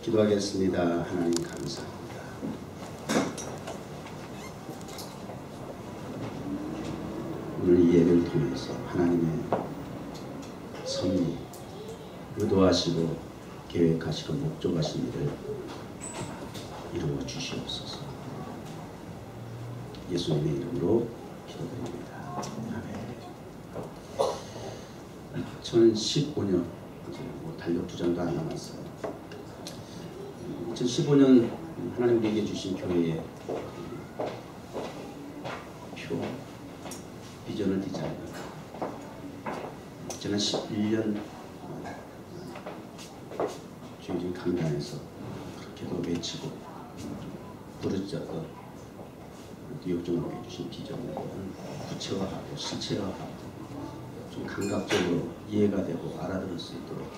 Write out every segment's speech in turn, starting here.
기도하겠습니다. 하나님 감사합니다. 오늘 이 예배를 통해서 하나님의 섭리, 의도하시고 계획하시고 목적하신 일을 이루어 주시옵소서. 예수님의 이름으로 기도드립니다. 아멘. 2015년 이제 달력 2장도 안 남았어요. 2015년 하나님 우리에게 주신 교회의 표, 비전을 디자인합니다. 저는 11년 주일인 강단에서 그렇게도 외치고 부르짖어서 뉴욕종으로 해주신 비전을 구체화하고 실체화하고 좀 감각적으로 이해가 되고 알아들을 수 있도록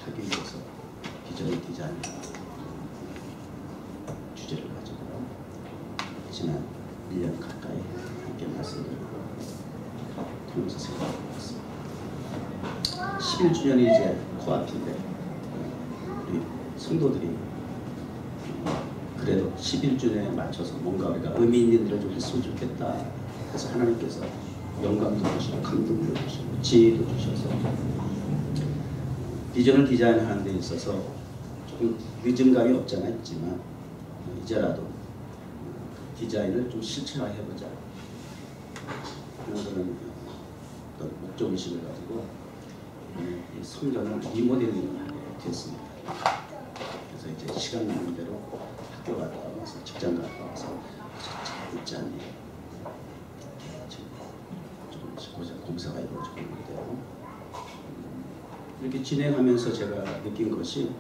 하기 위해서 비전을 디자인하는 주제를 가지고 지난 1년 가까이 함께 말씀드리고 통해서 생각하고 있습니다. 11주년이 이제 코앞인데 우리 성도들이 그래도 11주년에 맞춰서 뭔가 우리가 의미 있는 일을 좀 했으면 좋겠다. 그래서 하나님께서 영감도 주시고 감동도 주시고 지혜도 주셔서 비전을 디자인하는 데 있어서 조금 늦은 감이 없잖아 있지만 이제라도 디자인을 좀 실체화해보자 하는 그런 어떤 목적의식을 가지고 이 성전을 리모델링을 하게 됐습니다. 그래서 이제 시간 나는 대로 학교 갔다 와서 직장 갔다 와서 잘 있지 않니? 조금씩 공사가 이루어지고 있는데요. 이렇게 진행하면서 제가 느낀 것이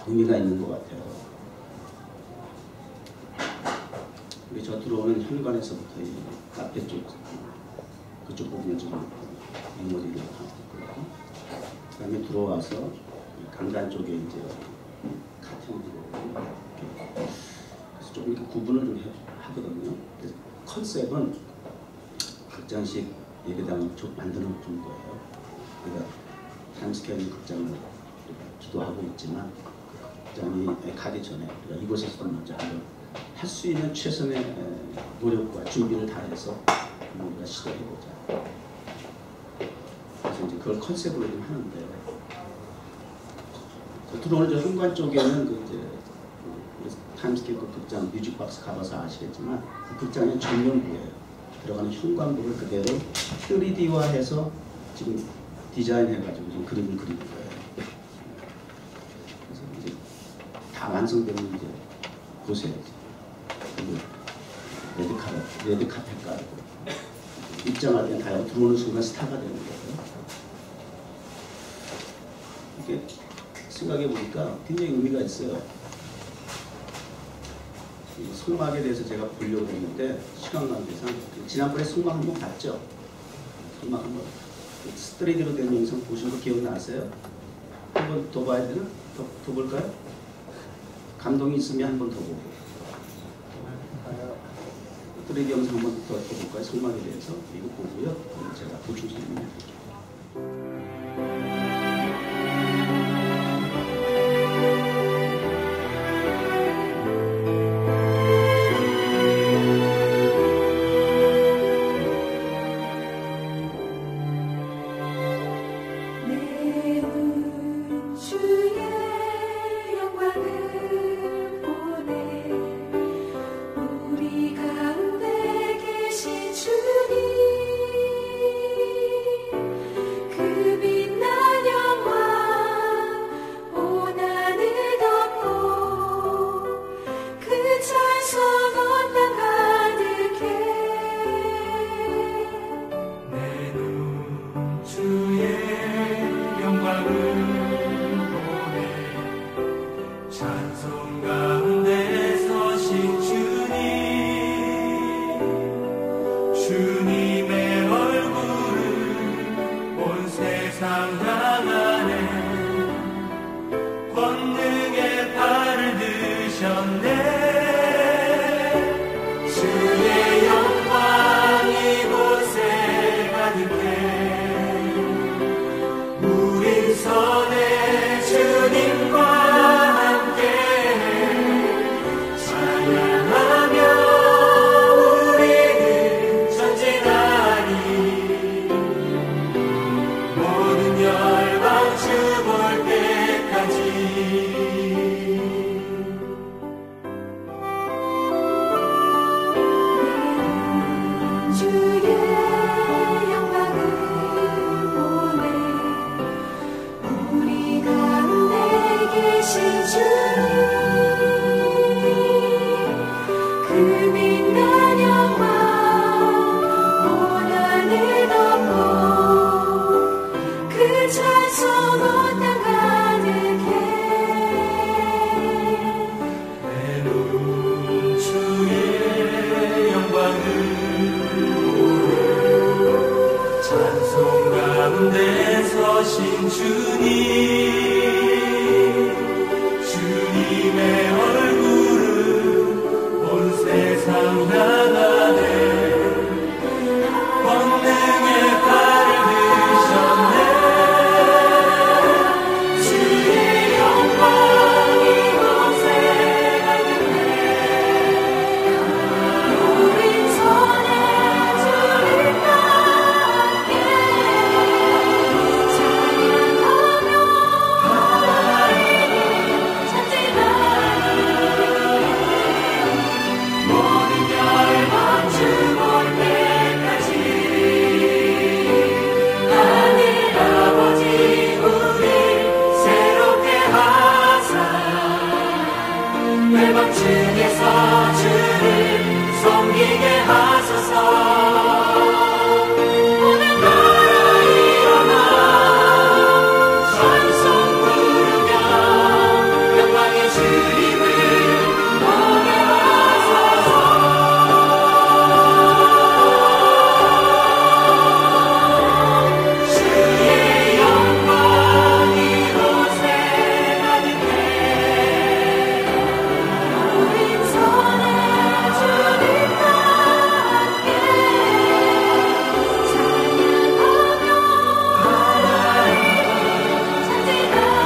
의미가 있는 것 같아요. 우리 저 들어오는 현관에서부터 이 카페 쪽 그쪽 부분을 지금 리모델링을 하고 있고요. 그 다음에 들어와서 강단 쪽에 이제 카텐으로 그래서 조금 이렇게 구분을 좀 하거든요. 그래서 컨셉은 극장식 예배당을 좀 만들어 준 거예요. 그러니까 타임스퀘어 극장을 기도하고 있지만 그 극장이 가기 전에 우리가 이곳에서도 먼저 할 수 있는 최선의 노력과 준비를 다해서 우리가 시도해보자. 그래서 이제 그걸 컨셉으로 좀 하는데 들어오는 저 현관 쪽에는 그 이제 타임스퀘어 극장 뮤직박스 가봐서 아시겠지만 그 극장의 전면부예요. 들어가는 현관부를 그대로 3D화해서 지금 디자인해가지고 지금 그림을 그리는 거예요. 그래서 이제 다 완성되면 이제 보세요. 레드카펫 깔고 입장할 때 다 들어오는 순간 스타가 되는 거예요. 이게 생각해 보니까 굉장히 의미가 있어요. 이 성막에 대해서 제가 보려고 했는데 시간 관계상 지난번에 성막 한번 봤죠? 성막 한번 3D로 된 영상 보신 거 기억나세요? 한 번 더 봐야 되나? 더 볼까요? 감동이 있으면 한 번 더 보고 3D 영상 한 번 더 볼까요? 성막에 대해서 이거 보고요. 제가 보충 설명해드릴게요. 우리 손에 주님과 오신 주님, 주님의 얼굴을 온 세상 향하네. 권능의 발을 드셨네. 주의 영광이 곳에 가득해. 우린 손에 주님과 함께 찬양하며 하나님을 찬송하리. 모든 열방 주볼 때까지 하늘 아버지 우리 새롭게 하사 외방 중에서 주를 섬기게 하소서. 모든 나라 일어나 찬송 부르며 영광의 주님을 보게 하소서. 주의 영광이 곳에 가득해. 우린 손에 주님과 함께 찬양하며 하나님을 찬송하리.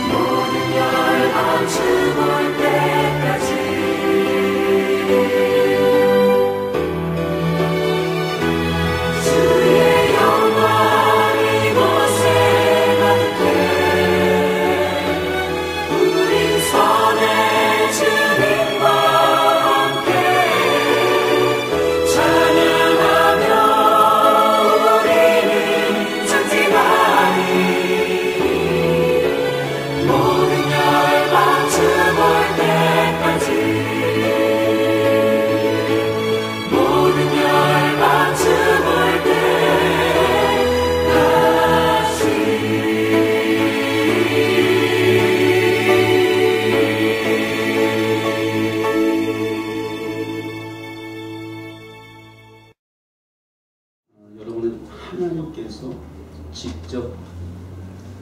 모든 열방 주볼 때까지 주의 영광이 곳에 가득해. 우린 손에 주님과 함께 찬양하며 우리는 찬송하리. 모든 열방 주볼 때까지 모든 열방 주볼 여러분은 하나님께서 직접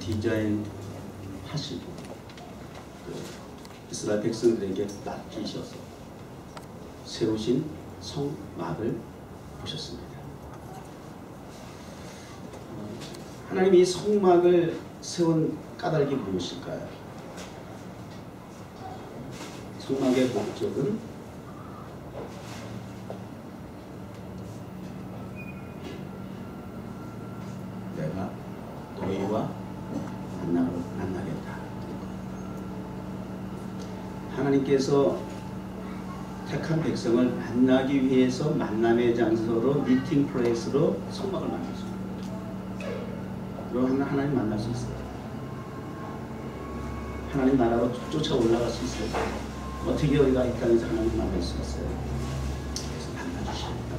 디자인하시고 이스라엘 백성들에게 맡기셔서 세우신 성막을 보셨습니다. 하나님이 이 성막을 세운 까닭이 무엇일까요? 성막의 목적은 내가 너희와 만나겠다. 하나님께서 택한 백성을 만나기 위해서 만남의 장소로 미팅 플레이스로 성막을 만들었습니다. 그럼 하나님 만날 수 있어요. 하나님 나라로 쫓아 올라갈 수 있어요. 어떻게 우리가 이 땅에서 하나님 만날 수 있어요? 그래서 만나주십니다.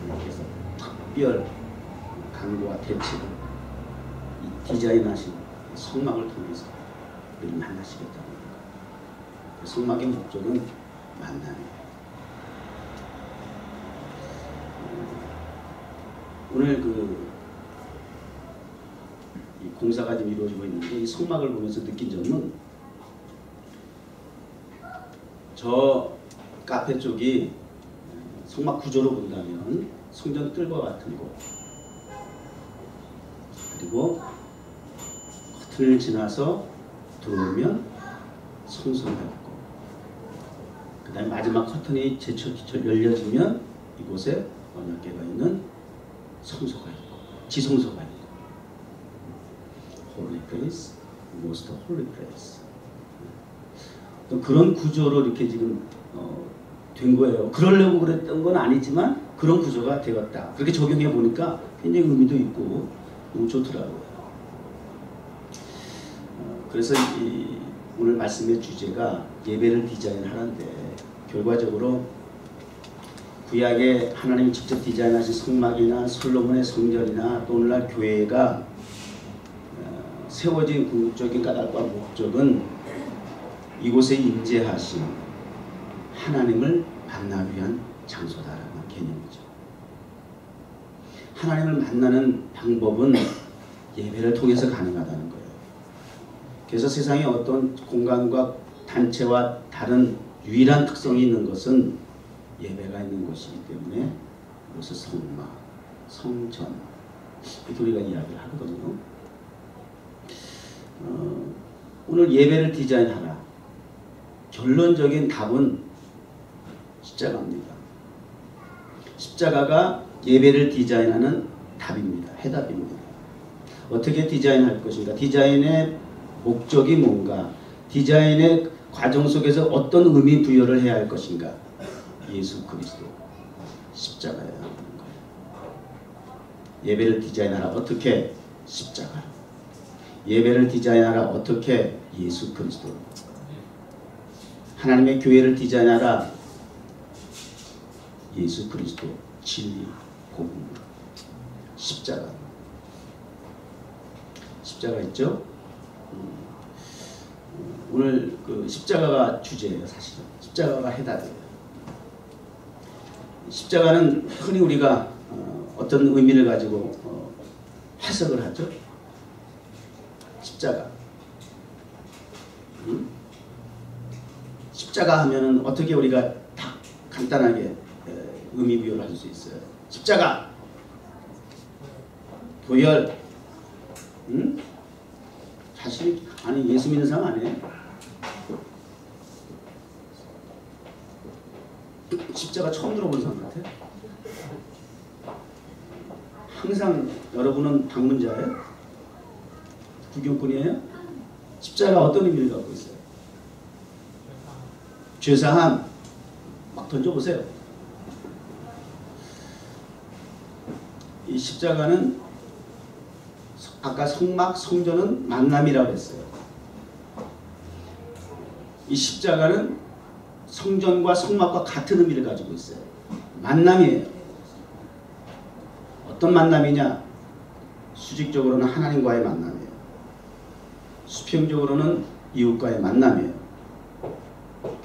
하나님께서 특별 강구와 대책을 디자인하신 성막을 통해서 우리를 만나시겠다는 거예요. 성막의 목적은 만남이에요. 오늘 이 공사가 지금 이루어지고 있는데 이 성막을 보면서 느낀 점은 저 카페 쪽이 성막 구조로 본다면 성전 뜰과 같은 곳, 그리고 커튼을 지나서 들어오면 성소가 있고, 그 다음에 마지막 커튼이 열려지면 이곳에 언약궤가 있는 성소가 있고 지성소가 있고 Holy Place, Most Holy Place. 그런 구조로 이렇게 지금 된 거예요. 그러려고 그랬던 건 아니지만 그런 구조가 되었다. 그렇게 적용해 보니까 굉장히 의미도 있고 너무 좋더라고요. 그래서 오늘 말씀의 주제가 예배를 디자인하는데, 결과적으로 구약에 하나님이 직접 디자인하신 성막이나 솔로몬의 성전이나 또 오늘날 교회가 세워진 궁극적인 까닭과 목적은 이곳에 임재하신 하나님을 만나기 위한 장소다라는 개념이죠. 하나님을 만나는 방법은 예배를 통해서 가능하다는 거예요. 그래서 세상에 어떤 공간과 단체와 다른 유일한 특성이 있는 것은 예배가 있는 것이기 때문에 이것을 성막, 성전 이렇게 우리가 이야기를 하거든요. 오늘 예배를 디자인하라. 결론적인 답은 십자가입니다. 십자가가 예배를 디자인하는 답입니다. 해답입니다. 어떻게 디자인할 것인가? 디자인의 목적이 뭔가? 디자인의 과정 속에서 어떤 의미 부여를 해야 할 것인가? 예수 그리스도 십자가야 하는 거예요. 예배를 디자인하라. 어떻게? 십자가. 예배를 디자인하라. 어떻게? 예수 그리스도. 하나님의 교회를 디자인하라. 예수 그리스도 진리 복음으로. 십자가. 십자가 있죠? 오늘 그 십자가가 주제예요. 사실은 십자가가 해답이에요. 십자가는 흔히 우리가 어떤 의미를 가지고 해석을 하죠. 십자가. 십자가 하면은 어떻게 우리가 딱 간단하게 의미 부여를 할 수 있어요. 십자가, 도열, 자신이 아니 예수 믿는 사람 아니에요? 십자가 처음 들어본 사람 같아? 항상 여러분은 방문자예요? 구경꾼이에요? 십자가 어떤 의미를 갖고 있어요? 죄사함. 막 던져보세요. 이 십자가는 아까 성막, 성전은 만남이라고 했어요. 이 십자가는 성전과 성막과 같은 의미를 가지고 있어요. 만남이에요. 어떤 만남이냐? 수직적으로는 하나님과의 만남이에요. 수평적으로는 이웃과의 만남이에요.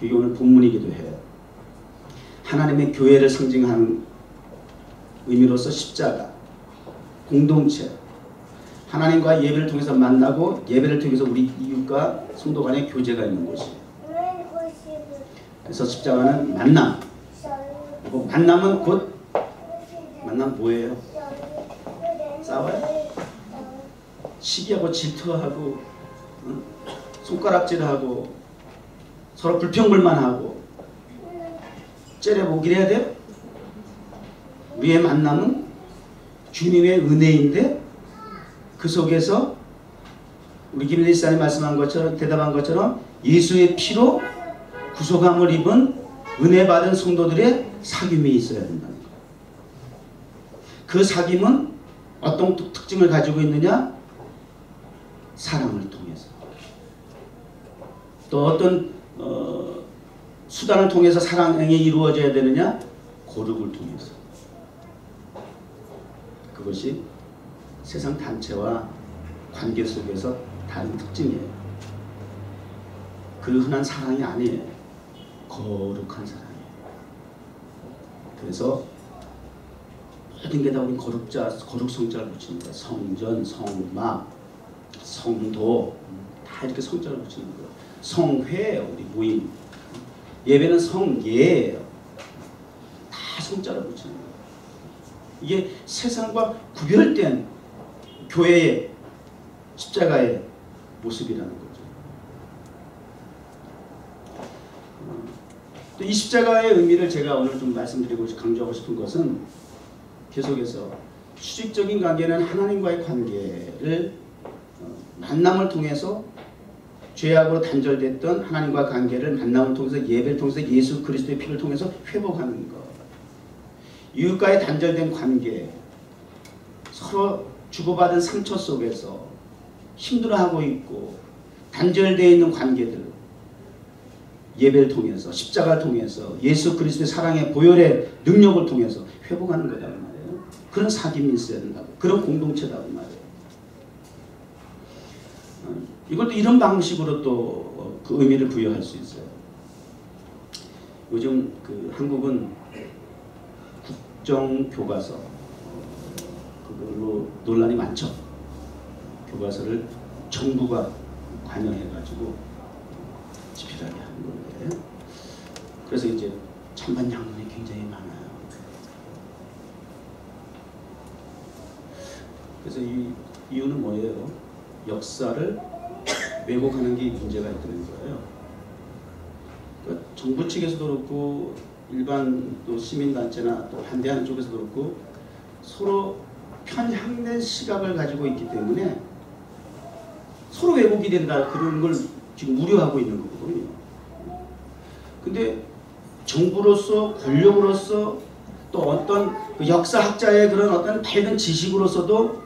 그게 오늘 본문이기도 해요. 하나님의 교회를 상징하는 의미로서 십자가, 공동체, 하나님과 예배를 통해서 만나고 예배를 통해서 우리 이웃과 성도 간의 교제가 있는 곳이에요. 그래서 십자가는 만남. 만남은 곧 만남 뭐예요? 싸워요? 시기하고 질투하고 손가락질하고 서로 불평불만하고 째려보기를 해야 돼요? 우리의 만남은 주님의 은혜인데 그 속에서 우리 김일희 목사님 말씀한 것처럼 대답한 것처럼 예수의 피로 구속함을 입은 은혜 받은 성도들의 사귐이 있어야 된다는 거예요. 그 사귐은 어떤 특징을 가지고 있느냐? 사랑을 통해서. 또 어떤 수단을 통해서 사랑이 이루어져야 되느냐? 고룩을 통해서. 그것이 세상 단체와 관계 속에서 다른 특징이에요. 그 흔한 사랑이 아니에요. 거룩한 사랑이에요. 그래서 모든 게 다 우리 거룩성자를 붙이는 거예요. 성전, 성막, 성도 다 이렇게 성자를 붙이는 거예요. 성회예요. 우리 모임. 예배는 성예예요. 다 성자를 붙이는 거예요. 이게 세상과 구별된 교회의 십자가의 모습이라는 거죠. 또 이 십자가의 의미를 제가 오늘 좀 말씀드리고 강조하고 싶은 것은 계속해서 수직적인 관계는 하나님과의 관계를 만남을 통해서 죄악으로 단절됐던 하나님과 관계를 만남을 통해서 예배를 통해서 예수 그리스도의 피를 통해서 회복하는 것. 이웃과의 단절된 관계, 서로 주고받은 상처 속에서 힘들어하고 있고 단절되어 있는 관계들 예배를 통해서 십자가를 통해서 예수 그리스도의 사랑의 보혈의 능력을 통해서 회복하는 거다 그 말이에요. 그런 사귐이 있어야 된다고. 그런 공동체다 그 말이에요. 이것도 이런 방식으로 또 그 의미를 부여할 수 있어요. 요즘 그 한국은 국정교과서 그걸로 논란이 많죠. 교과서를 정부가 관여해가지고 집필하게 하는 건데, 그래서 이제 찬반 양론이 굉장히 많아요. 그래서 이 이유는 뭐예요? 역사를 왜곡하는 게 문제가 있다는 거예요. 그러니까 정부 측에서도 그렇고 일반 또 시민단체나 또 반대하는 쪽에서도 그렇고 서로 편향된 시각을 가지고 있기 때문에 서로 왜곡이 된다, 그런 걸 지금 우려하고 있는 거거든요. 근데 정부로서, 권력으로서, 또 어떤 그 역사학자의 그런 어떤 밝은 지식으로서도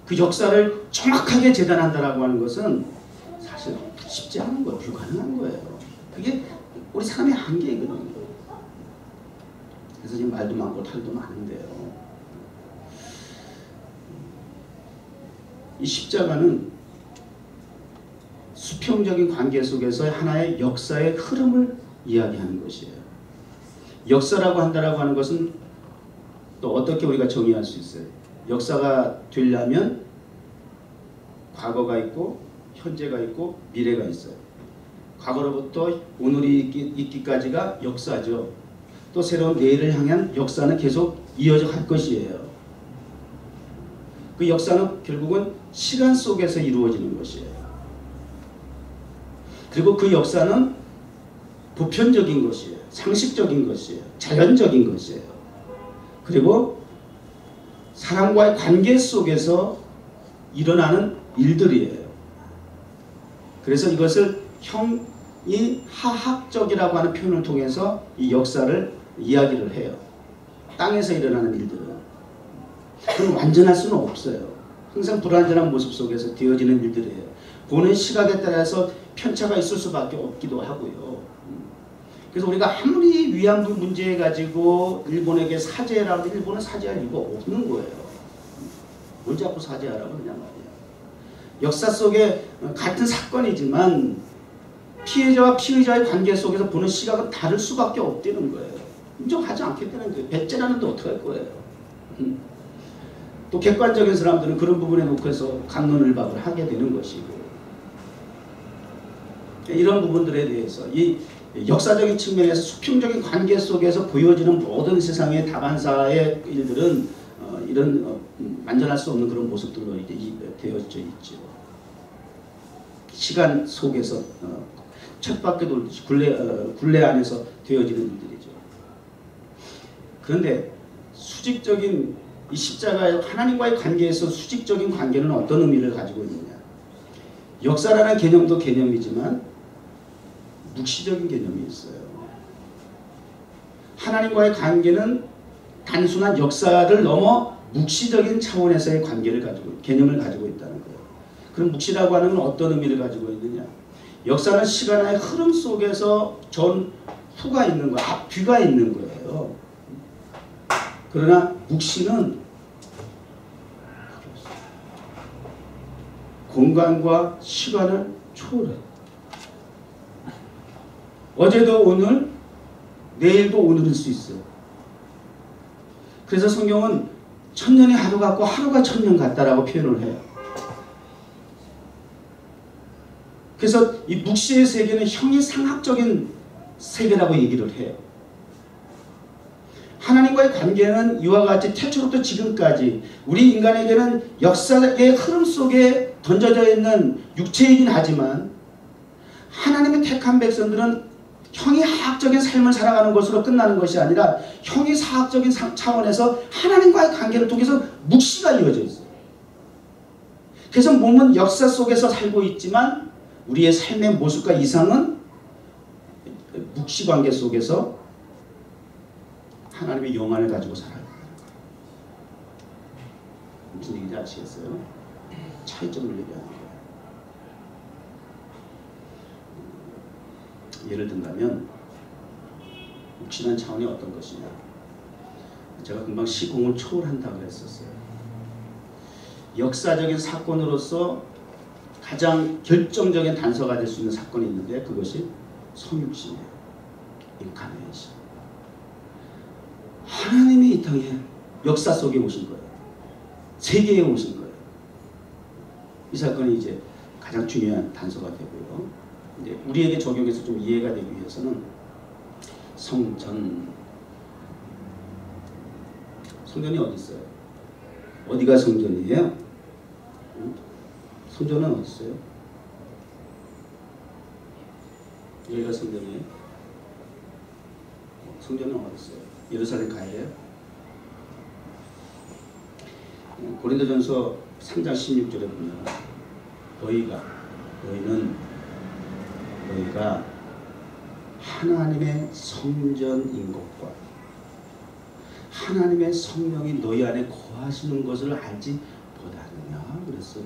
그 역사를 정확하게 재단한다라고 하는 것은 사실 쉽지 않은 거예요. 불가능한 거예요. 그게 우리 사람의 한계이거든요. 그래서 지금 말도 많고 탈도 많은데요. 이 십자가는 수평적인 관계 속에서 하나의 역사의 흐름을 이야기하는 것이에요. 역사라고 한다라고 하는 것은 또 어떻게 우리가 정의할 수 있어요? 역사가 되려면 과거가 있고 현재가 있고 미래가 있어요. 과거로부터 오늘이 있기까지가 역사죠. 또 새로운 내일을 향한 역사는 계속 이어져 갈 것이에요. 그 역사는 결국은 시간 속에서 이루어지는 것이에요. 그리고 그 역사는 보편적인 것이에요. 상식적인 것이에요. 자연적인 것이에요. 그리고 사람과의 관계 속에서 일어나는 일들이에요. 그래서 이것을 형이 하학적이라고 하는 표현을 통해서 이 역사를 이야기를 해요. 땅에서 일어나는 일들은. 그건 완전할 수는 없어요. 항상 불완전한 모습 속에서 되어지는 일들이에요. 보는 시각에 따라서 편차가 있을 수밖에 없기도 하고요. 그래서 우리가 아무리 위안부 문제 가지고 일본에게 사죄라고 해도 일본은 사죄할 이유가 없는 거예요. 뭘 자꾸 사죄하라고 그러냐 말이야. 역사 속에 같은 사건이지만 피해자와 피의자의 관계 속에서 보는 시각은 다를 수밖에 없다는 거예요. 인정하지 않겠다는 거예요. 배째라는데 어떡할 거예요. 또 객관적인 사람들은 그런 부분에 놓고서 갑론을박을 하게 되는 것이고, 이런 부분들에 대해서 이 역사적인 측면에서 수평적인 관계 속에서 보여지는 모든 세상의 다반사의 일들은 이런 만전할 수 없는 그런 모습들로 이제 되어져 있죠. 시간 속에서 쳇바퀴 돌듯이 굴레 안에서 되어지는 일들이죠. 그런데 수직적인 이 십자가의 하나님과의 관계에서 수직적인 관계는 어떤 의미를 가지고 있느냐? 역사라는 개념도 개념이지만 묵시적인 개념이 있어요. 하나님과의 관계는 단순한 역사를 넘어 묵시적인 차원에서의 개념을 가지고 있다는 거예요. 그럼 묵시라고 하는 건 어떤 의미를 가지고 있느냐? 역사는 시간의 흐름 속에서 전, 후가 있는 거예요. 앞, 뒤가 있는 거예요. 그러나 묵시는 공간과 시간을 초월해요. 어제도 오늘, 내일도 오늘일 수 있어요. 그래서 성경은 천년이 하루 같고 하루가 천년 같다라고 표현을 해요. 그래서 이 묵시의 세계는 형이상학적인 세계라고 얘기를 해요. 하나님과의 관계는 이와 같이 태초부터 지금까지 우리 인간에게는 역사의 흐름 속에 던져져 있는 육체이긴 하지만 하나님의 택한 백성들은 형이하학적인 삶을 살아가는 것으로 끝나는 것이 아니라 형이사학적인 차원에서 하나님과의 관계를 통해서 묵시가 이어져 있어요. 그래서 몸은 역사 속에서 살고 있지만 우리의 삶의 모습과 이상은 묵시 관계 속에서 하나님의 영안을 가지고 살아요. 무슨 얘기인지 아시겠어요? 차이점을 얘기하는 거예요. 예를 든다면 묵시한 차원이 어떤 것이냐. 제가 금방 시공을 초월한다고 했었어요. 역사적인 사건으로서 가장 결정적인 단서가 될 수 있는 사건이 있는데 그것이 성육신이에요. 인카네이션. 하나님이 이 땅에 역사 속에 오신 거예요. 세계에 오신 거예요. 이 사건이 이제 가장 중요한 단서가 되고요. 이제 우리에게 적용해서 좀 이해가 되기 위해서는 성전이 어디 있어요? 어디가 성전이에요? 성전은 어디 있어요? 여기가 성전이에요? 성전은 어디 있어요? 예루살렘 가야 돼요? 고린도전서 3장 16절에 보면 너희가 하나님의 성전인 것과 하나님의 성령이 너희 안에 거하시는 것을 알지 못하느냐 그랬어요.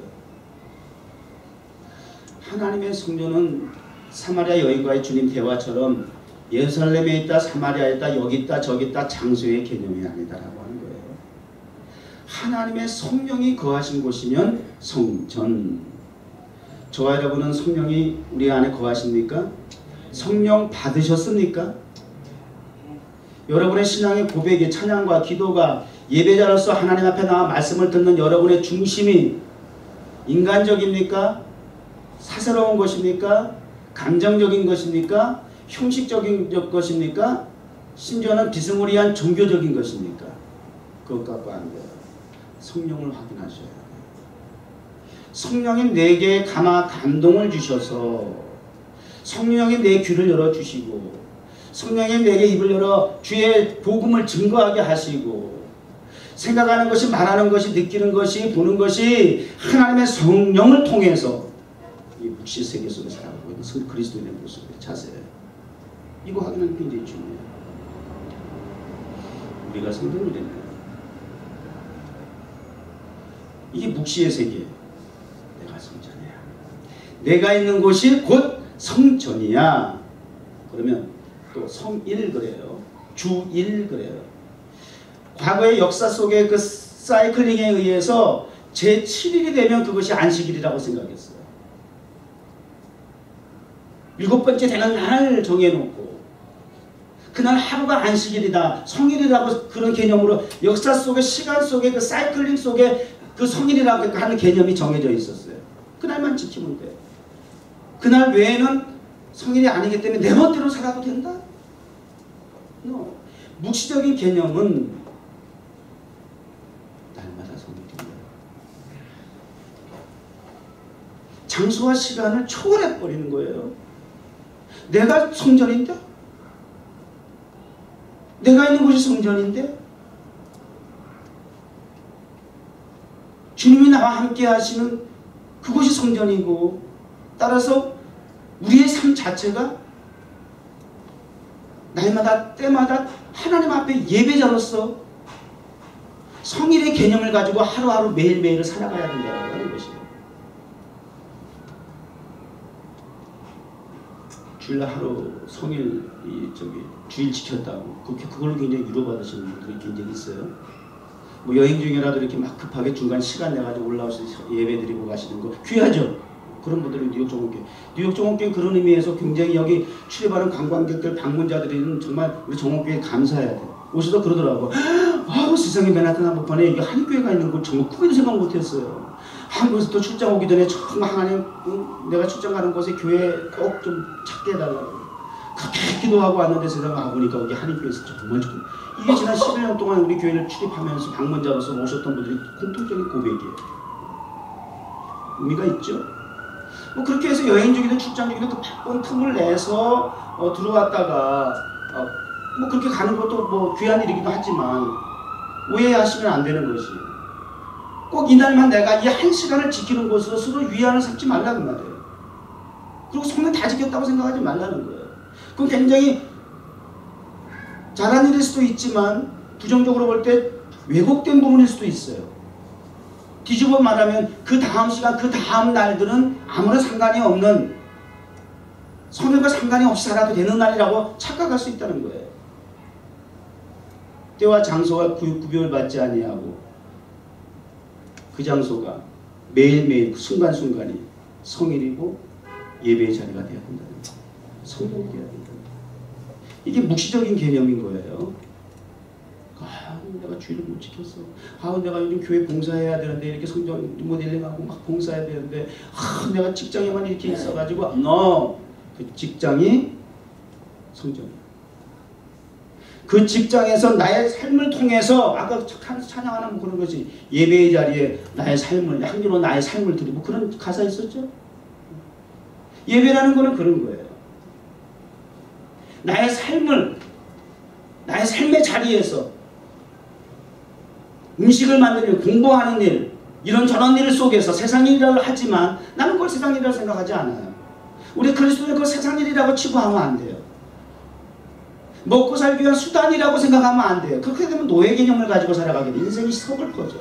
하나님의 성전은 사마리아 여인과의 주님 대화처럼 예루살렘에 있다, 사마리아에 있다, 여기 있다, 저기 있다 장소의 개념이 아니다라고 하는 거예요. 하나님의 성령이 거하신 곳이면 성전. 저와 여러분은 성령이 우리 안에 거하십니까? 성령 받으셨습니까? 여러분의 신앙의 고백이 찬양과 기도가 예배자로서 하나님 앞에 나와 말씀을 듣는 여러분의 중심이 인간적입니까? 사사로운 것입니까? 감정적인 것입니까? 형식적인 것입니까? 심지어는 비스무리한 종교적인 것입니까? 그것 갖고 안 돼요. 성령을 확인하셔야 돼요. 성령이 내게 감동을 주셔서 성령이 내 귀를 열어주시고 성령이 내게 입을 열어 주의 복음을 증거하게 하시고 생각하는 것이 말하는 것이 느끼는 것이 보는 것이 하나님의 성령을 통해서 이 묵시 세계 속에 살아가고 있는 그리스도인의 모습의 자세, 이거 확인하는 게 굉장히 중요해요. 우리가 성전이 됐네요. 이게 묵시의 세계. 내가 성전이야. 내가 있는 곳이 곧 성전이야. 그러면 또 성일 그래요. 주일 그래요. 과거의 역사 속의 그 사이클링에 의해서 제7일이 되면 그것이 안식일이라고 생각했어요. 7번째 되는 날 정해놓고 그날 하루가 안식일이다, 성일이라고 그런 개념으로 역사 속의 시간 속에 그 사이클링 속에 그 성일이라고 하는 개념이 정해져 있었어요. 그날만 지키면 돼요. 그날 외에는 성일이 아니기 때문에 내 멋대로 살아도 된다? No. 묵시적인 개념은 날마다 성일입니다. 장소와 시간을 초월해버리는 거예요. 내가 성전인데? 내가 있는 곳이 성전인데? 주님이 나와 함께 하시는 그곳이 성전이고, 따라서 우리의 삶 자체가 날마다 때마다 하나님 앞에 예배자로서 성일의 개념을 가지고 하루하루 매일매일을 살아가야 된다고 하는 것이에요. 주일날 하루 성일 주일 지켰다고 그걸로 굉장히 위로받으시는 분들이 굉장히 있어요. 뭐 여행 중이라도 이렇게 막 급하게 중간 시간 내가지고 올라오셔서 예배 드리고 가시는 거 귀하죠. 그런 분들은 뉴욕 정원교회 그런 의미에서 굉장히 여기 출입하는 관광객들, 방문자들은 정말 우리 정원교회에 감사해야 돼요. 오셔서 그러더라고. 아우, 세상에 맨하탄 한복판에 이게 한인교회가 있는 거 정말 꿈에도 생각 못했어요. 한국에서 또 출장 오기 전에 정말 하나님, 내가 출장 가는 곳에 교회 꼭 좀 찾게 해달라고 그렇게 기도하고 왔는데 세상에 와보니까 여기 한인교회에서 정말 조금 이게 지난 11년 동안 우리 교회를 출입하면서 방문자로서 오셨던 분들이 공통적인 고백이에요. 의미가 있죠? 뭐 그렇게 해서 여행 중이든 출장 중이든 그 바쁜 틈을 내서 들어왔다가 뭐 그렇게 가는 것도 뭐 귀한 일이기도 하지만 오해하시면 안 되는 것이 꼭 이날만 내가 이 한 시간을 지키는 것으로 서로 위안을 삼지 말라는 말이에요. 그리고 성령 다 지켰다고 생각하지 말라는 거예요. 그건 굉장히 잘한 일일 수도 있지만 부정적으로 볼 때 왜곡된 부분일 수도 있어요. 뒤집어 말하면 그 다음 시간, 그 다음 날들은 아무런 상관이 없는, 성령과 상관이 없이 살아도 되는 날이라고 착각할 수 있다는 거예요. 때와 장소가 구별을 받지 아니하고 그 장소가 매일매일 그 순간순간이 성일이고 예배의 자리가 되어야 된다는 거예요. 성전이 되어야 된다는 거예요. 이게 묵시적인 개념인 거예요. 내가 주의를 못 지켰어. 내가 요즘 교회 봉사해야 되는데 이렇게 성전 리모델링하고 막 봉사해야 되는데 내가 직장에만 이렇게 있어가지고 그 직장이 성전이야. 그 직장에서 나의 삶을 통해서 아까 찬양하는 그런 것이 예배의 자리에 나의 삶을 향기로 나의 삶을 드리고 그런 가사 있었죠. 예배라는 거는 그런 거예요. 나의 삶을 나의 삶의 자리에서 음식을 만드는 일, 공부하는 일, 이런 저런 일 속에서 세상 일이라고 하지만 나는 그걸 세상 일이라고 생각하지 않아요. 우리 그리스도는 그걸 세상 일이라고 치부하면 안 돼요. 먹고 살기 위한 수단이라고 생각하면 안 돼요. 그렇게 되면 노예 개념을 가지고 살아가게 돼. 인생이 서글퍼져.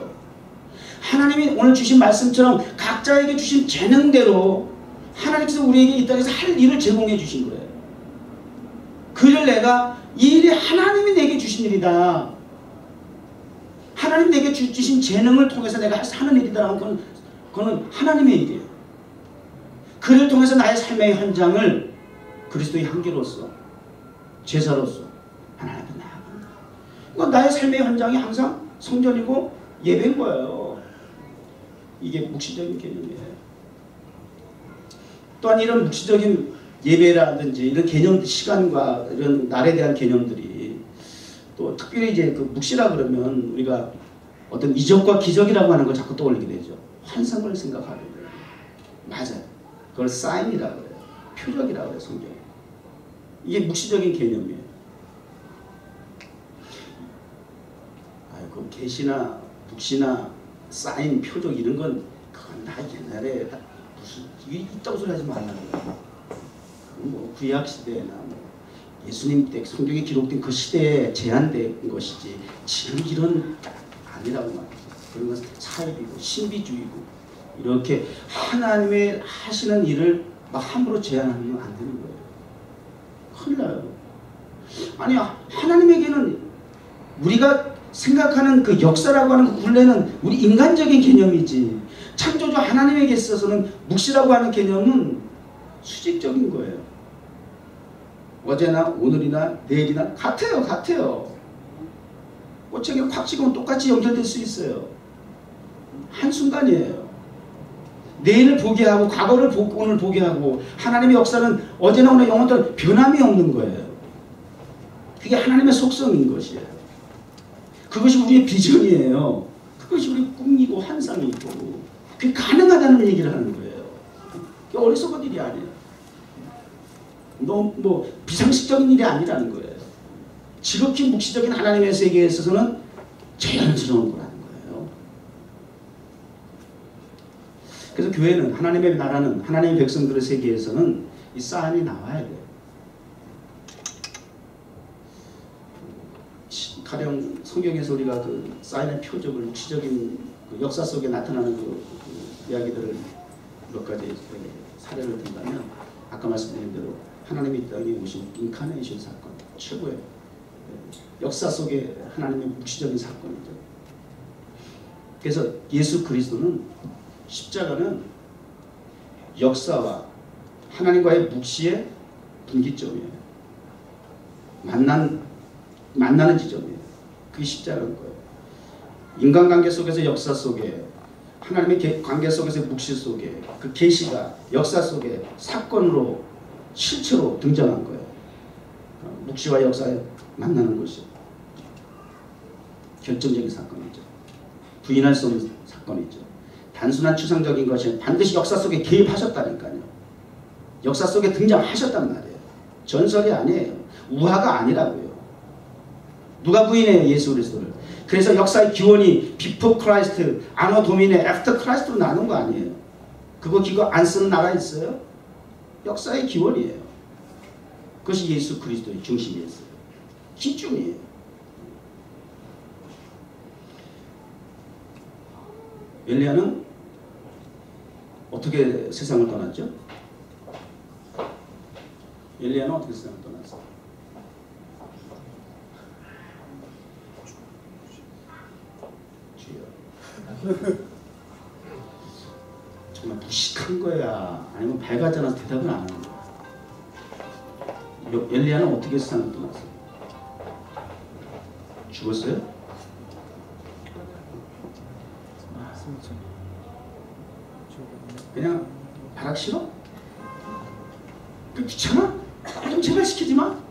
하나님이 오늘 주신 말씀처럼 각자에게 주신 재능대로 하나님께서 우리에게 이 땅에서 할 일을 제공해 주신 거예요. 그를 내가 이 일이 하나님이 내게 주신 일이다. 하나님 내게 주신 재능을 통해서 내가 하는 일이다. 그거는 하나님의 일이에요. 그를 통해서 나의 삶의 현장을 그리스도의 향기로서 제사로서 하나님 앞에 나아간다. 그러니까 나의 삶의 현장이 항상 성전이고 예배인 거예요. 이게 묵시적인 개념이에요. 또한 이런 묵시적인 예배라든지 이런 개념, 시간과 이런 날에 대한 개념들이 또 특별히 이제 그 묵시라 그러면 우리가 어떤 이적과 기적이라고 하는 걸 자꾸 떠올리게 되죠. 환상을 생각하게 돼요. 맞아요. 그걸 사인이라고 해요. 표적이라고 해요. 성경. 이게 묵시적인 개념이에요. 그 계시나 묵시나 사인, 표적 이런 건 그건 다 옛날에 무슨 이게 있다고 소리 하지 말라는 거예요. 뭐 구약 시대나 뭐 예수님 때 성경에 기록된 그 시대에 제한된 것이지 지금 이런 아니라고 말이죠. 그런 것은 사입이고 신비주의고 이렇게 하나님의 하시는 일을 막 함부로 제한하면 안 되는 거예요. 큰일 나요. 아니 하나님에게는 우리가 생각하는 그 역사라고 하는 그 굴레는 우리 인간적인 개념이지 창조주 하나님에게 있어서는 묵시라고 하는 개념은 수직적인 거예요. 어제나 오늘이나 내일이나 같아요. 꽃책에 콱 찍으면 똑같이 연결될 수 있어요. 한순간이에요. 내일을 보게 하고 과거를 보고 오늘 보게 하고 하나님의 역사는 어제나 오늘 영원토록 변함이 없는 거예요. 그게 하나님의 속성인 것이에요. 그것이 우리의 비전이에요. 그것이 우리 꿈이고 환상이고 그게 가능하다는 얘기를 하는 거예요. 그게 어리석은 일이 아니에요. 뭐 비상식적인 일이 아니라는 거예요. 지극히 묵시적인 하나님의 세계에 있어서는 자연스러운 거라는 거예요. 그래서 교회는 하나님의 나라는 하나님의 백성들의 세계에서는 이 사인이 나와야 돼요. 가령 성경에서 우리가 그 사인의 표적을 묵시적인 그 역사 속에 나타나는 그 이야기들을 몇 가지 사례를 든다면 아까 말씀드린 대로 하나님이 이 땅에 오신 인카네이션 사건 최고의 역사 속에 하나님의 묵시적인 사건이죠. 그래서 예수 그리스도는 십자가는 역사와 하나님과의 묵시의 분기점이에요. 만나는 지점이에요. 그게 십자가인 거예요. 인간관계 속에서 역사 속에 하나님의 관계 속에서 묵시 속에 그 계시가 역사 속에 사건으로 실체로 등장한 거예요. 묵시와 역사에 만나는 것이 결정적인 사건이죠. 부인할 수 없는 사건이죠. 단순한 추상적인 것이 반드시 역사 속에 개입하셨다니까요. 역사 속에 등장하셨단 말이에요. 전설이 아니에요. 우화가 아니라고요. 누가 부인해요? 예수 그리스도를. 그래서 역사의 기원이 비포 크라이스트, 아노 도미네, 애프터 크라이스트로 나눈 거 아니에요. 그거 기거 안 쓰는 나라 있어요? 역사의 기원이에요. 그것이 예수 그리스도의 중심이었어요. 기준이에요. 엘리야는 어떻게 세상을 떠났죠? 엘리야는 어떻게 세상을 떠났어요? 주여. 정말 무식한 거야? 아니면 밝았잖아 대답을 안 하는 거야? 엘리야는 어떻게 세상을 떠났어요? 죽었어요? 그냥 발악 싫어? 그 귀찮아? 좀 제발 시키지 마.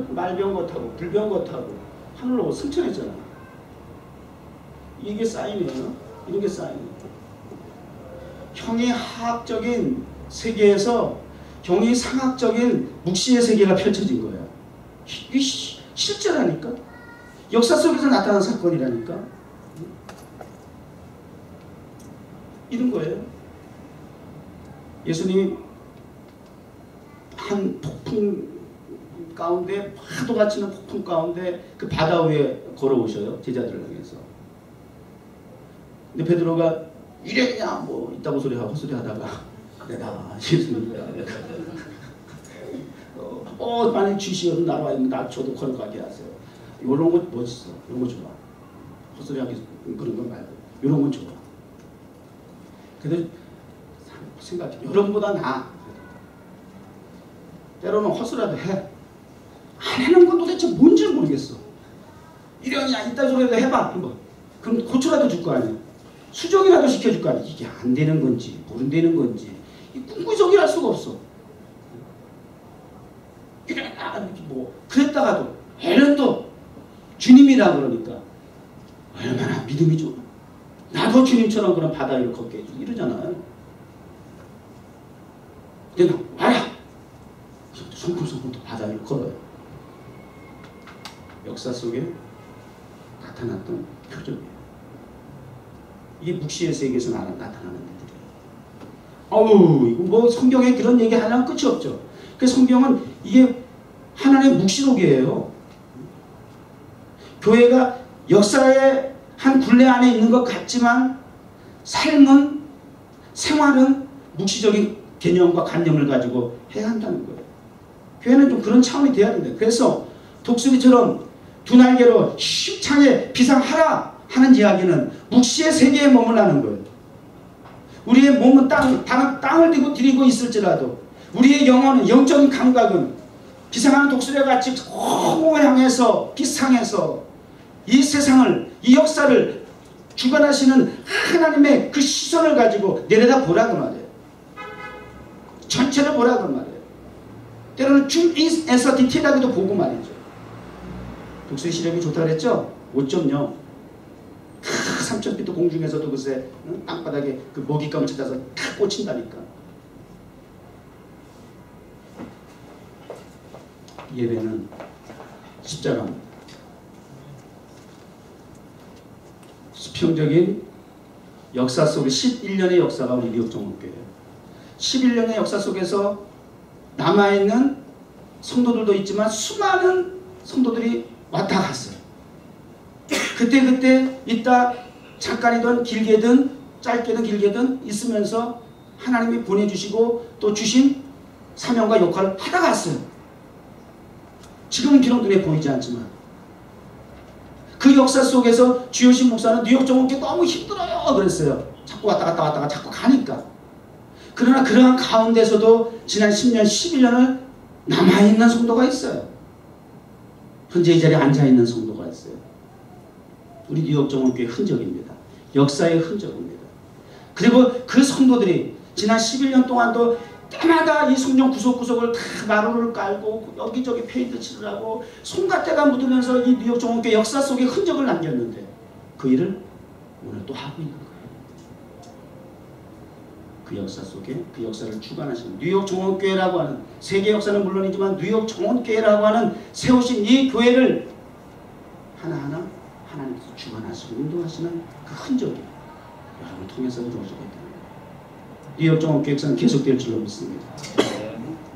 말병거 타고 불병거 타고 하늘로 승천했잖아. 이게 사인이에요. 이런 게 사인이에요. 형이 하학적인 세계에서 형이 상학적인 묵시의 세계가 펼쳐진 거야. 이게 실제라니까. 역사 속에서 나타난 사건이라니까. 이런 거예요. 예수님이 한 폭풍 가운데, 파도가 치는 폭풍 가운데 그 바다 위에 걸어오셔요. 제자들을 향해서. 근데 베드로가 이래냐 뭐 있다고 헛소리 하다가 내가 예수님이다. 만약 주시어도 나와 있는 나 저도 걸어가게 하세요. 이런 거 멋있어. 이런 거 좋아. 헛소리하기 그런 건 말고 이런 건 좋아. 근데 생각해. 여러분보다 나아. 때로는 헛소리라도 해. 안 하는 건 도대체 뭔지 모르겠어. 이러냐 이따 저래도 해봐 한번. 그럼 고쳐라도 줄 거 아니야. 수정이라도 시켜줄 거 아니야. 이게 안 되는 건지 모른다는 건지 궁구적이 할 수가 없어. 그래 뭐 그랬다가도 애는 또 주님이라 그러니까 얼마나 믿음이 좋아. 나도 주님처럼 그런 바다 위를 걷게 해주고 이러잖아요. 근데 나 와라. 손금손금 또 바다 위를 걸어요. 역사 속에 나타났던 표적이에요. 이게 묵시의 세계에서 나타나는 일들이에요. 어우, 이거 뭐 성경에 그런 얘기 하려면 끝이 없죠. 그 성경은 이게 하나님의 묵시록이에요. 교회가 역사의 한 굴레 안에 있는 것 같지만 삶은, 생활은 묵시적인 개념과 관념을 가지고 해야 한다는 거예요. 교회는 좀 그런 차원이 돼야 된다. 그래서 독수리처럼 두 날개로 힘차게 비상하라 하는 이야기는 묵시의 세계에 머물라는 거예요. 우리의 몸은 땅을 들이고 있을지라도 우리의 영혼은, 영적인 감각은 비상하는 독수리와 같이 공을 향해서 비상해서 이 세상을, 이 역사를 주관하시는 하나님의 그 시선을 가지고 내려다 보라고 말이에요. 전체를 보라고 말이에요. 때로는 줌인에서 디테일하게도 보고 말이죠. 독수리 시력이 좋다 그랬죠? 5.0. 3,000피트 공중에서도 글쎄 땅바닥에 그 먹잇감을 찾아서 탁 꽂힌다니까. 예배는 십자가입니다. 수평적인 역사 속에 11년의 역사가 우리 뉴욕정목교회예요. 11년의 역사 속에서 남아있는 성도들도 있지만 수많은 성도들이 왔다 갔어요. 그때 있다 잠깐이든 길게든 짧게든 길게든 있으면서 하나님이 보내주시고 또 주신 사명과 역할을 하다 갔어요. 지금은 비록 눈에 보이지 않지만 그 역사 속에서 주효신 목사는 뉴욕정목교회 너무 힘들어요 그랬어요. 자꾸 왔다 갔다 자꾸 가니까. 그러나 그러한 가운데서도 지난 10년 11년을 남아있는 성도가 있어요. 현재 이 자리에 앉아있는 성도가 있어요. 우리 뉴욕정목교회 흔적입니다. 역사의 흔적입니다. 그리고 그 성도들이 지난 11년 동안도 때마다 이 성전 구석구석을 다 마루를 깔고 여기저기 페인트 칠을 하고 손가때가 묻으면서 이 뉴욕정목교회 역사 속에 흔적을 남겼는데 그 일을 오늘 또 하고 있는 거예요. 그 역사 속에 그 역사를 주관하시는 뉴욕정원교회라고 하는, 세계 역사는 물론이지만 뉴욕정원교회라고 하는 세우신 이 교회를 하나하나 하나님께서 주관하시고 운동하시는 그 흔적이 여러분을 통해서 이루어지고 있다는 거예요. 뉴욕정원교회 역사는 계속될 줄로 믿습니다.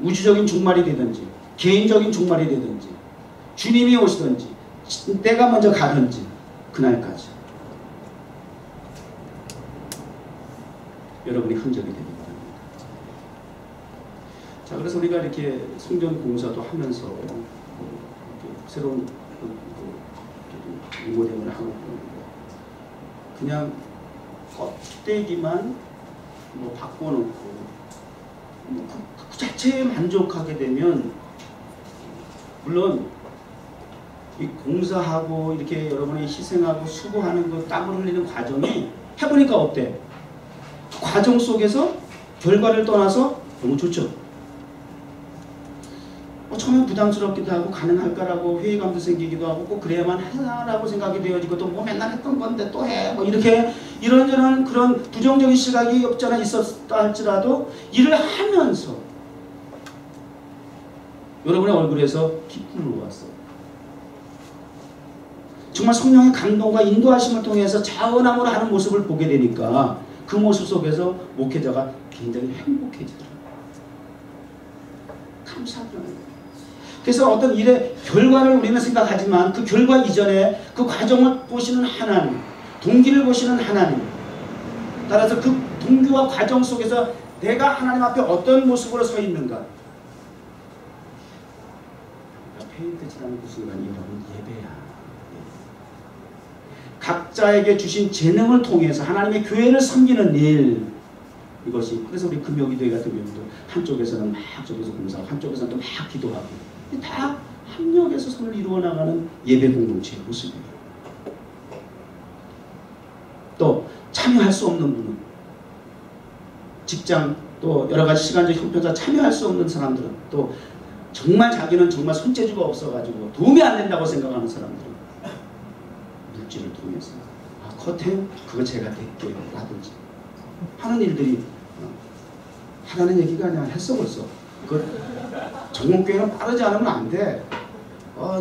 우주적인 종말이 되든지 개인적인 종말이 되든지 주님이 오시든지 때가 먼저 가든지 그날까지 여러분이 흔적이 되기 바랍니다. 자, 그래서 우리가 이렇게 성전 공사도 하면서 새로운 리모델링을 하고 그냥 껍데기만 뭐 바꿔놓고 그 자체에 만족하게 되면 물론 이 공사하고 이렇게 여러분이 희생하고 수고하는 그 땀을 흘리는 과정이 해보니까 어때? 과정 속에서 결과를 떠나서 너무 좋죠. 처음엔 부담스럽기도 하고 가능할까라고 회의감도 생기기도 하고 꼭 그래야만 하라고 생각이 되어지고 또 뭐 맨날 했던 건데 또 해 뭐 이렇게 이런저런 그런 부정적인 시각이 없지 않아 있었다 할지라도 일을 하면서 여러분의 얼굴에서 기쁨을 보았어요. 정말 성령의 감동과 인도하심을 통해서 자원함으로 하는 모습을 보게 되니까 그 모습 속에서 목회자가 굉장히 행복해지더라고요. 감사하더라고요. 그래서 어떤 일의 결과를 우리는 생각하지만 그 결과 이전에 그 과정을 보시는 하나님, 동기를 보시는 하나님, 따라서 그 동기와 과정 속에서 내가 하나님 앞에 어떤 모습으로 서 있는가. 페인트 칠하는 그 순간이 여러분 예배야. 각자에게 주신 재능을 통해서 하나님의 교회를 섬기는 일, 이것이 그래서 우리 금요기도회 같은 경우도 한쪽에서는 막 저기서 공사하고 한쪽에서는 또 막 기도하고 다 합력해서 선을 이루어 나가는 예배 공동체의 모습이에요. 또 참여할 수 없는 분은 직장 또 여러 가지 시간적 형편상 참여할 수 없는 사람들은 또 정말 자기는 정말 손재주가 없어가지고 도움이 안 된다고 생각하는 사람들은 물질을 통해서 커튼 그거 제가 댈게요 라든지 하는 일들이 하라는 얘기가 아니라 했어 벌써. 그 정목교회는 빠르지 않으면 안 돼.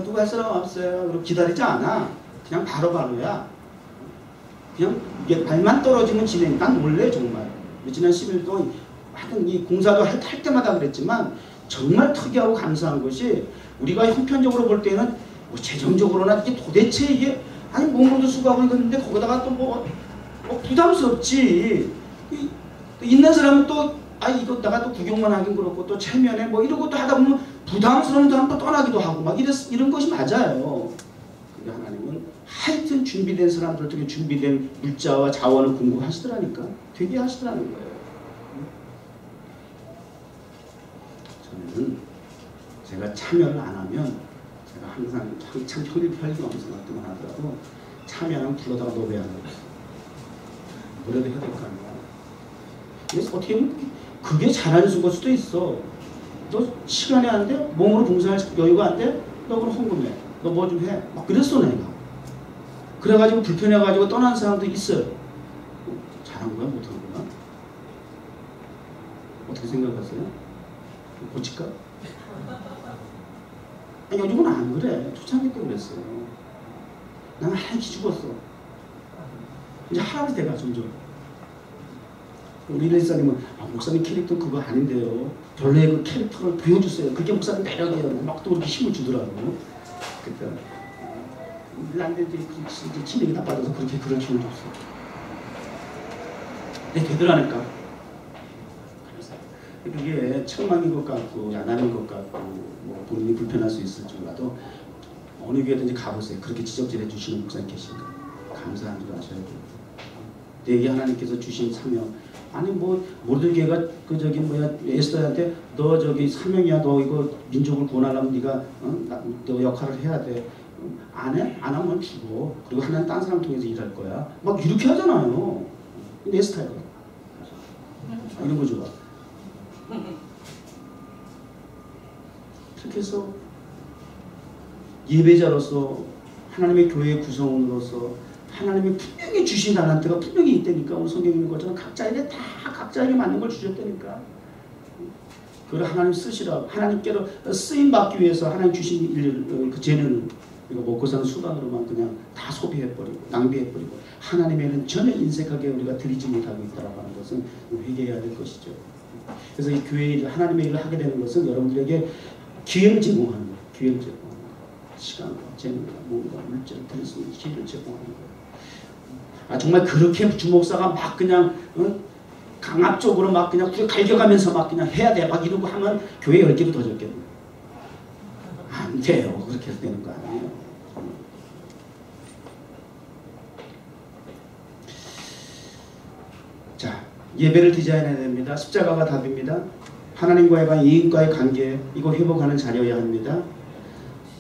누가 할 사람 없어요. 그리고 기다리지 않아. 그냥 바로바로야. 그냥 발만 떨어지면 진행. 난 놀래 정말. 지난 10일도 하여튼 이 공사도 할 때마다 그랬지만 정말 특이하고 감사한 것이 우리가 형편적으로 볼 때는 뭐 재정적으로나 이게 도대체 이게 아니 몸으로도 수고하고 있는데 거기다가 또 뭐 부담스럽지. 있는 사람은 또 이거 내가 또 구경만 하긴 그렇고 또 체면에 뭐 이런 것도 하다 보면 부담스러운 사람 또 떠나기도 하고 막 이런 것이 맞아요. 근데 하나님은 하여튼 준비된 사람들 중에 준비된 물자와 자원을 공급하시더라니까. 되게 하시더라는 거예요. 저는 제가 참여를 안 하면 제가 항상 한참 혈기왕성할 때만 하더라도 참여하면 불러다가 노래하는 거예요. 노래도 해야 될 거 아니야. 그래서 어떻게 보면 그게 잘하는 걸 수도 있어. 너 시간이 안 돼? 몸으로 봉사할 여유가 안 돼? 너 그럼 헌금해. 너 뭐 좀 해. 막 그랬어 내가. 그래가지고 불편해가지고 떠난 사람도 있어요. 잘한 거야? 못한 거야? 어떻게 생각하세요? 고칠까? 아니, 요즘은 안 그래. 초창기 때 그랬어요. 나는 하기 죽었어. 이제 할아버지 돼가 점점. 우리 일사님은 목사님 캐릭터 그거 아닌데요. 본래 그 캐릭터를 보여주세요. 그게 목사님 매력이에요. 막 또 그렇게 힘을 주더라고. 그때 난데 이제 치맥이 나빠져서 그렇게 그런 힘을 줬어. 근데 되더라니까. 그게 책망인 것 같고 야단인 것 같고 뭐 본인이 불편할 수 있을지 몰라도 어느 교회든지 가보세요. 그렇게 지적질해 주시는 목사님 계신가? 감사한 줄 아셔야 돼요. 내게 하나님께서 주신 사명. 아니 뭐 모르게가 그 저기 뭐야 에스더한테 너 저기 사명이야. 너 이거 민족을 구원하려면 네가 너 역할을 해야 돼. 안 해? 안 하면 죽어. 그리고 하나님 딴 사람 통해서 일할 거야. 막 이렇게 하잖아요. 내 스타일이야. 이런 거 좋아. 그렇게 해서 예배자로서 하나님의 교회의 구성원으로서 하나님이 분명히 주신 달란트가 분명히 있다니까. 오늘 성경에 있는 것처럼 각자에게 다 각자에게 맞는 걸 주셨다니까. 그걸 하나님 쓰시라고 하나님께로 쓰임받기 위해서 하나님 주신 일, 그 재능을 우리가 먹고 사는 수단으로만 그냥 다 소비해버리고 낭비해버리고 하나님에는 전혀 인색하게 우리가 드리지 못하고 있다고 하는 것은 회개해야 될 것이죠. 그래서 이 교회 일, 하나님의 일을 하게 되는 것은 여러분들에게 기회를 제공하는 거예요. 기회를 제공하는 거예요. 시간과 재능과 몸과 물질을 드릴 수 있는 기회를 제공하는 거예요. 정말 그렇게 주목사가 막 그냥 강압적으로 막 그냥 갈겨가면서 막 그냥 해야 돼 막 이러고 하면 교회 10개도 더 적게 안 돼요. 그렇게 해서 되는 거 아니에요. 자, 예배를 디자인해야 됩니다. 십자가가 답입니다. 하나님과의 이인과의 관계 이거 회복하는 자리여야 합니다.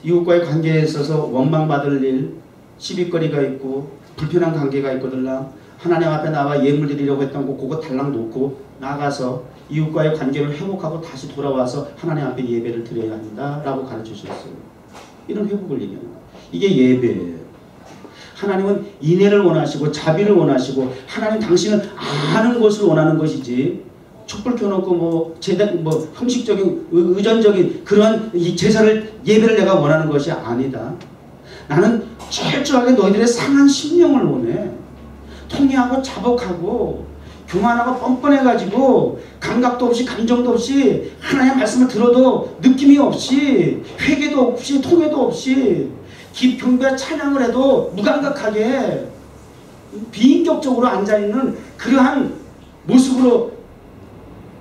이웃과의 관계에 있어서 원망받을 일, 시비거리가 있고 불편한 관계가 있거들라 하나님 앞에 나와 예물 드리려고 했던 거 그거 달랑 놓고 나가서 이웃과의 관계를 회복하고 다시 돌아와서 하나님 앞에 예배를 드려야 한다라고 가르쳐주셨어요. 이런 회복을 얘기하는 거예요. 이게 예배예요. 하나님은 인애를 원하시고 자비를 원하시고 하나님 당신은 아는 것을 원하는 것이지 촛불 켜놓고 뭐 형식적인 의전적인 그러한 이 제사를 예배를 내가 원하는 것이 아니다. 나는 철저하게 너희들의 상한 심령을 원해. 통회하고 자복하고 교만하고 뻔뻔해가지고 감각도 없이 감정도 없이 하나님의 말씀을 들어도 느낌이 없이 회개도 없이 통회도 없이 기쁨과 찬양을 해도 무감각하게 비인격적으로 앉아있는 그러한 모습으로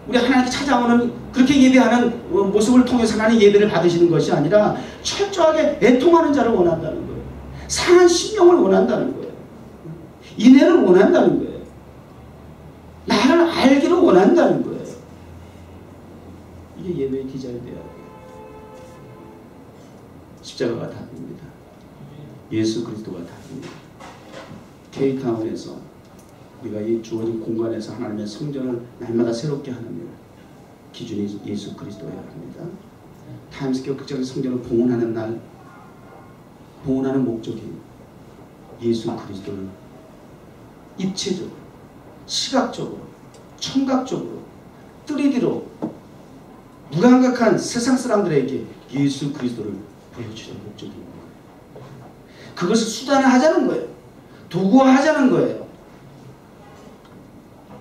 우리 하나님께 찾아오는 그렇게 예배하는 모습을 통해서 하나님 예배를 받으시는 것이 아니라 철저하게 애통하는 자를 원한다는 거예요. 상한 심령을 원한다는 거예요. 인애를 원한다는 거예요. 나를 알기를 원한다는 거예요. 이게 예배의 기자가 되어야 돼요. 십자가가 답입니다. 예수 그리스도가 답입니다. K타운에서 우리가 이 주어진 공간에서 하나님의 성전을 날마다 새롭게 하는 일 기준이 예수 그리스도여야 합니다. 타임스퀘어 극장의 성전을 봉헌하는 날 봉헌하는 목적이 예수 그리스도를 입체적으로 시각적으로 청각적으로 3D로 무감각한 세상 사람들에게 예수 그리스도를 보여주는 목적인 거예요. 그것을 수단화하자는 거예요. 도구화하자는 거예요.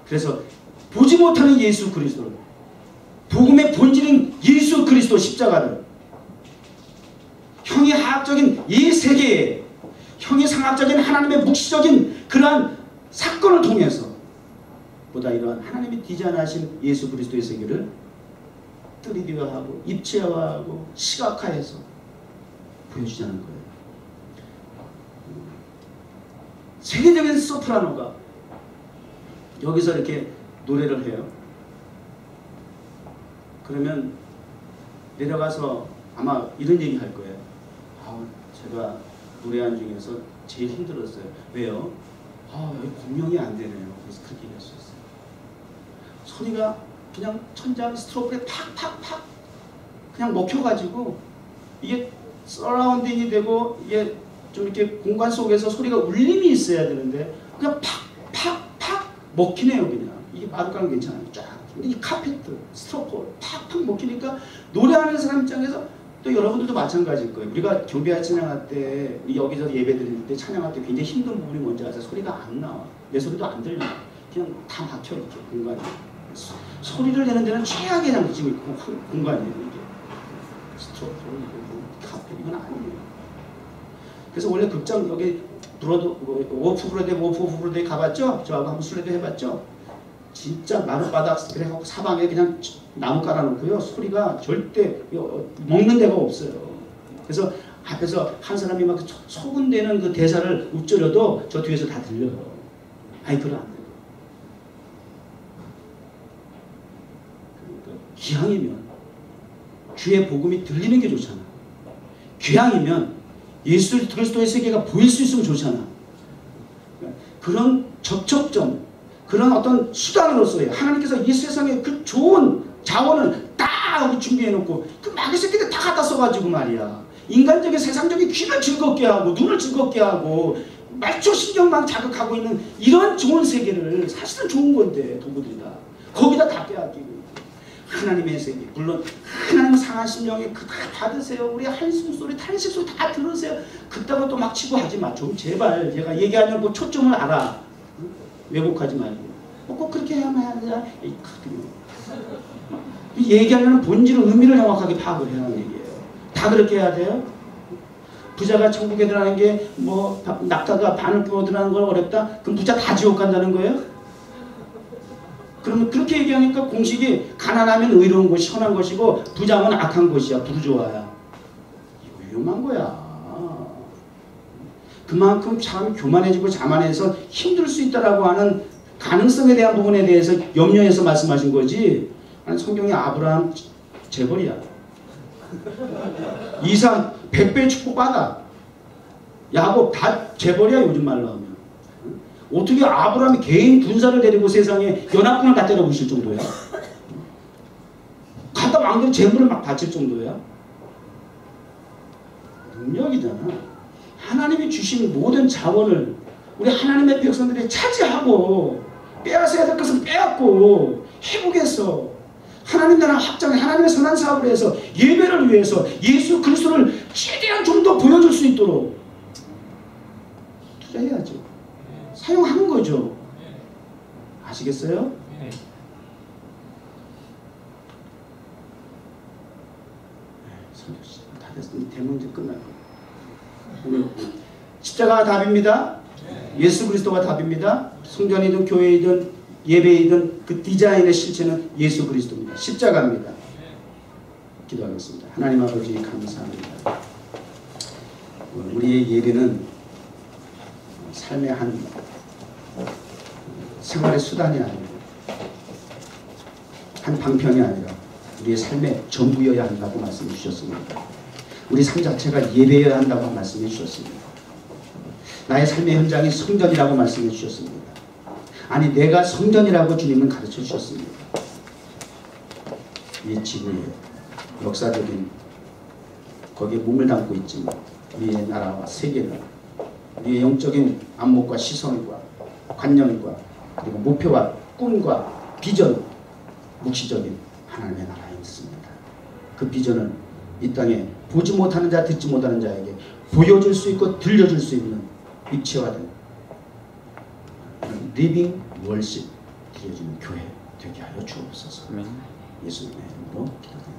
그래서 보지 못하는 예수 그리스도를 복음의 본질인 예수 그리스도 십자가를 형이 하학적인 이 세계에 형이 상학적인 하나님의 묵시적인 그러한 사건을 통해서 보다 이러한 하나님이 디자인하신 예수 그리스도의 세계를 3D화하고 입체화하고 시각화해서 보여주자는 거예요. 세계적인 소프라노가 여기서 이렇게 노래를 해요. 그러면 내려가서 아마 이런 얘기 할 거예요. 제가 노래한 중에서 제일 힘들었어요. 왜요? 여기 공명이 안 되네요. 그래서 그렇게 얘기할 수 있어요. 소리가 그냥 천장 스트로크에 팍팍팍 그냥 먹혀가지고 이게 서라운딩이 되고 이게 좀 이렇게 공간 속에서 소리가 울림이 있어야 되는데 그냥 팍팍팍 먹히네요. 그냥 이게 마루가는 괜찮아요. 쫙 이 카페트 스트로크 팍팍 먹히니까 노래하는 사람 입장에서 또 여러분들도 마찬가지일 거예요. 우리가 경배와 찬양할 때 여기서 예배 드릴 때 찬양할 때 굉장히 힘든 부분이 뭔지 아세요? 소리가 안 나와. 내 소리도 안 들려. 그냥 다 막혀 이렇게 공간이. 소리를 내는 데는 최악의 장점이 공간이에요. 이게 스트로크 카페 이건 아니에요. 그래서 원래 극장 여기 워프 브로드웨이 가봤죠? 저하고 한번 순례도 해봤죠? 진짜 마룻바닥 그래 사방에 그냥 나무 깔아놓고요. 소리가 절대 먹는 데가 없어요. 그래서 앞에서 한 사람이 막 소근대는 그 대사를 읊조려도 저 뒤에서 다 들려요. 마이크를 안 돼요. 그러니까 기왕이면 주의 복음이 들리는 게 좋잖아. 기왕이면 예수 그리스도의 세계가 보일 수 있으면 좋잖아. 그런 접촉점, 그런 어떤 수단으로서의 하나님께서 이 세상에 그 좋은 자원을 딱 우리 준비해놓고 그 마귀 새끼들 다 갖다 써가지고 말이야. 인간적인 세상적인 귀를 즐겁게 하고 눈을 즐겁게 하고 말초신경만 자극하고 있는 이런 좋은 세계를 사실은 좋은 건데 도구들이 다 거기다 다 빼앗기고 하나님의 세계 물론 하나님 상한 심령에 그 다 받으세요. 우리 한숨소리 탄식소리 다 들으세요. 그따가 또 막 치고 하지 마. 좀 제발 제가 얘기하는 그 초점을 알아. 왜곡하지 말고 꼭 그렇게 해야만 하느냐 얘기하려는 본질의 의미를 정확하게 파악을 해야 하는 얘기예요. 다 그렇게 해야 돼요? 부자가 천국에 들어가는 게 뭐 낙타가 바늘 끼고 들어가는 걸 어렵다? 그럼 부자 다 지옥 간다는 거예요? 그러면 그렇게 얘기하니까 공식이 가난하면 의로운 것이 선한 것이고 부자면 악한 것이야. 부르조아야. 이거 위험한 거야. 그만큼 참 교만해지고 자만해서 힘들 수 있다라고 하는 가능성에 대한 부분에 대해서 염려해서 말씀하신 거지. 성경에 아브라함 재벌이야. 이삭 100배의 축복받아. 야곱 다 재벌이야 요즘 말로 하면. 어떻게 아브라함이 개인 군사를 데리고 세상에 연합군을 다 때려 부실 정도야? 갖다 왕들 재물을 막 바칠 정도야? 능력이잖아. 하나님이 주신 모든 자원을 우리 하나님의 백성들이 차지하고 빼앗아야 될 것은 빼앗고 회복해서 하나님 나라 확장에 하나님의 선한 사업을 해서 예배를 위해서 예수 그리스도를 최대한 좀 더 보여줄 수 있도록 투자해야죠. 사용하는 거죠. 아시겠어요? 다 됐습니다. 대문 이제 끝날 거예요. 십자가가 답입니다. 예수 그리스도가 답입니다. 성전이든 교회이든 예배이든 그 디자인의 실체는 예수 그리스도입니다. 십자가입니다. 기도하겠습니다. 하나님 아버지 감사합니다. 우리의 예배는 삶의 한 생활의 수단이 아니고 한 방편이 아니라 우리의 삶의 전부여야 한다고 말씀해 주셨습니다. 우리 삶 자체가 예배여야 한다고 말씀해 주셨습니다. 나의 삶의 현장이 성전이라고 말씀해 주셨습니다. 아니 내가 성전이라고 주님은 가르쳐 주셨습니다. 이 지구에 역사적인 거기에 몸을 담고 있지만 우리의 나라와 세계는 우리의 영적인 안목과 시선과 관념과 그리고 목표와 꿈과 비전, 묵시적인 하나님의 나라에 있습니다. 그 비전을 이 땅에 보지 못하는 자, 듣지 못하는 자에게 보여줄 수 있고 들려줄 수 있는 입체화된 리빙 월십 드려지는 교회 되게 하여 주옵소서. 예수님의 이름으로 기도드립니다.